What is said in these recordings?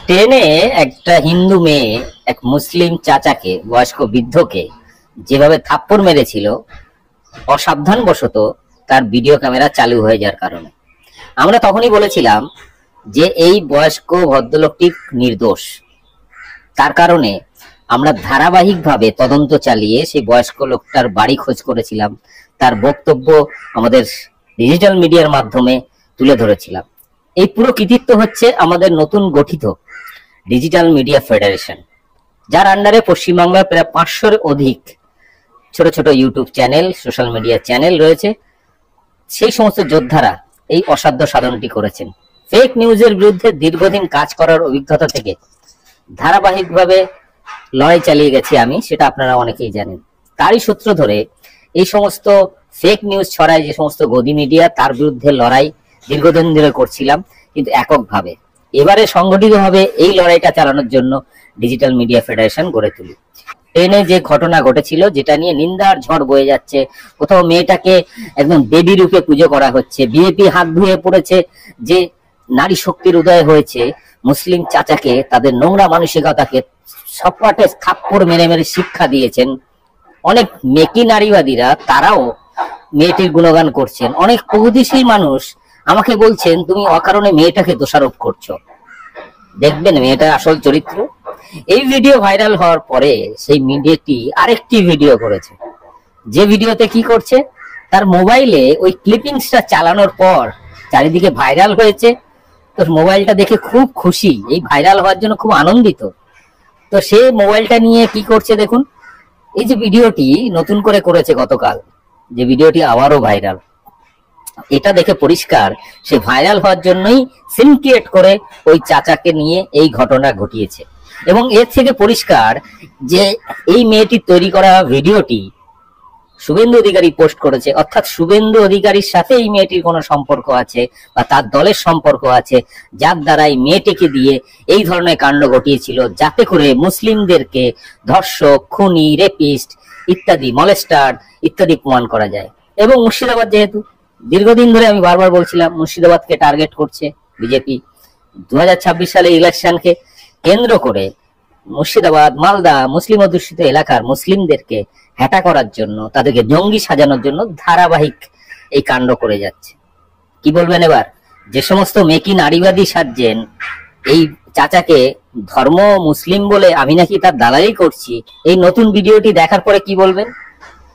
ট্রেনে একটা হিন্দু মেয়ে এক মুসলিম চাচাকে, বয়স্ক বৃদ্ধকে যেভাবে থাপ্পড় মেরেছিল অসাবধানবশত তার ভিডিও ক্যামেরা চালু হয়ে যাওয়ার কারণে। আমরা তখনই বলেছিলাম যে এই বয়স্ক ভদ্রলোকটি নির্দোষ। তার কারণে আমরা ধারাবাহিকভাবে তদন্ত চালিয়ে সেই বয়স্ক লোকটার বাড়ি খোঁজ করেছিলাম, তার বক্তব্য আমাদের ডিজিটাল মিডিয়ার মাধ্যমে তুলে ধরেছিলাম। এই পুরো কৃতিত্ব হচ্ছে আমাদের নতুন গঠিত ডিজিটাল মিডিয়া ফেডারেশন, যার আন্ডারে পশ্চিমবাংলার প্রায় 500-এর অধিক ছোট ছোট YouTube channel, social media channel রয়েছে। সেই সমস্ত যোদ্ধারা এই অসাধ্য সাধনটি করেছেন। ফেক নিউজের বিরুদ্ধে দীর্ঘদিন কাজ করার অভিজ্ঞতা থেকে ধারাবাহিকভাবে লড়াই চালিয়ে গেছি আমি, সেটা আপনারা অনেকেই জানেন। তারই সূত্র ধরে এই সমস্ত ফেক নিউজ ছড়ায় যে সমস্ত গদি মিডিয়া, তার বিরুদ্ধে লড়াই দীর্ঘদিন ধরে করছিলাম, কিন্তু এককভাবে। এবারে সংগঠিতভাবে এই লড়াইটা চালানোর জন্য ডিজিটাল মিডিয়া ফেডারেশন গড়ে তুলি। ট্রেনে যে ঘটনা ঘটেছিল, যেটা নিয়ে নিন্দার ঝড় বয়ে যাচ্ছে, কোথাও মেয়েটাকে একদম দেবী রূপে পুজো করা হচ্ছে, বিএপি হাত ধুয়ে পড়েছে যে নারী শক্তির উদয় হয়েছে, মুসলিম চাচাকে তাদের নোংরা মানসিকতাকে সবকটা থাপ্পড় মেরে মেরে শিক্ষা দিয়েছেন। অনেক মেকি নারীবাদীরা তারাও মেয়েটির গুণগান করছেন। অনেক প্রগতিশীল মানুষ আমাকে বলছেন তুমি অকারণে মেয়েটাকে দোষারোপ করছো, দেখবেন মেয়েটার আসল চরিত্র। এই ভিডিও ভাইরাল হওয়ার পরে সেই মিডিয়াটি আরেকটি ভিডিও করেছে, যে ভিডিওতে কি করছে, তার মোবাইলে ওই ক্লিপিংসটা চালানোর পর চারিদিকে ভাইরাল হয়েছে। তো মোবাইলটা দেখে খুব খুশি, এই ভাইরাল হওয়ার জন্য খুব আনন্দিত। তো সে মোবাইলটা নিয়ে কি করছে দেখুন। এই যে ভিডিওটি নতুন করে করেছে গতকাল, যে ভিডিওটি আবারও ভাইরাল, এটা দেখে পরিষ্কার সে ভাইরাল হওয়ার জন্যই সিন ক্রিয়েট করে ওই চাচাকে নিয়ে এই ঘটনা ঘটিয়েছে। এবং এর থেকে পরিষ্কার যে এই মেয়েটির তৈরি করা ভিডিওটি শুভেন্দু অধিকারী পোস্ট করেছে, অর্থাৎ শুভেন্দু অধিকারীর সাথে এই মেয়েটির কোনো সম্পর্ক আছে বা তার দলের সম্পর্ক আছে, যার দ্বারা এই মেয়েটিকে দিয়ে এই ধরনের কাণ্ড ঘটিয়েছিল, যাতে করে মুসলিমদেরকে ধর্ষক, খুনি, রেপিস্ট ইত্যাদি, মলেস্টার ইত্যাদি প্রমাণ করা যায়। এবং মুর্শিদাবাদ, যেহেতু দীর্ঘদিন ধরে আমি বারবার বলছিলাম মুর্শিদাবাদকে টার্গেট করছে বিজেপি, 2026 সালে ইলেকশনকে কেন্দ্র করে মুর্শিদাবাদ, মালদা মুসলিম অধ্যুষিত এলাকার মুসলিমদেরকে হ্যাটা করার জন্য, তাদেরকে জঙ্গি সাজানোর জন্য ধারাবাহিক এই কাণ্ড করে যাচ্ছে। কি বলবেন এবার? যে সমস্ত মেকি নারীবাদী সাজছেন এই চাচাকে ধর্ম মুসলিম বলে আমি নাকি তার দালালি করছি, এই নতুন ভিডিওটি দেখার পরে কি বলবেন?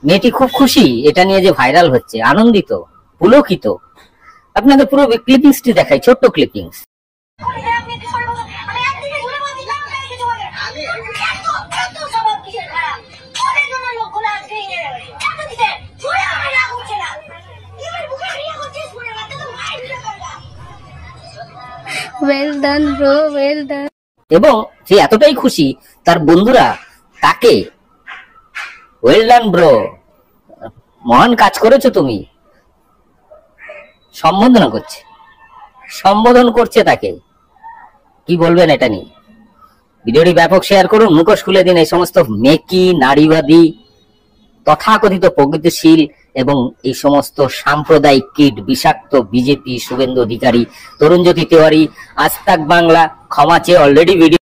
মেয়েটি খুব খুশি এটা নিয়ে যে ভাইরাল হচ্ছে, আনন্দিত, পুলকিত। আপনাদের পুরো ক্লিপিংসটি দেখাই, ছোট্ট clippings. Well done, bro. Well done. এবং সে এতটাই খুশি, তার বন্ধুরা তাকে ওয়েল ডান ব্রো, মহান কাজ করেছো তুমি, সম্বোধন করছে তাকে। কি বলবেন এটা নিয়ে? ভিডিওটি ব্যাপক শেয়ার করুন, মুখোশ খুলে দিন এই সমস্ত মেকি নারীবাদী, তথাকথিত প্রগতিশীল এবং এই সমস্ত সাম্প্রদায়িক কিট, বিষাক্ত বিজেপি, শুভেন্দু অধিকারী, তরুণ জ্যোতি তিওয়ারি, আজ তাক বাংলা ক্ষমা চেয়ে অলরেডি ভিডিও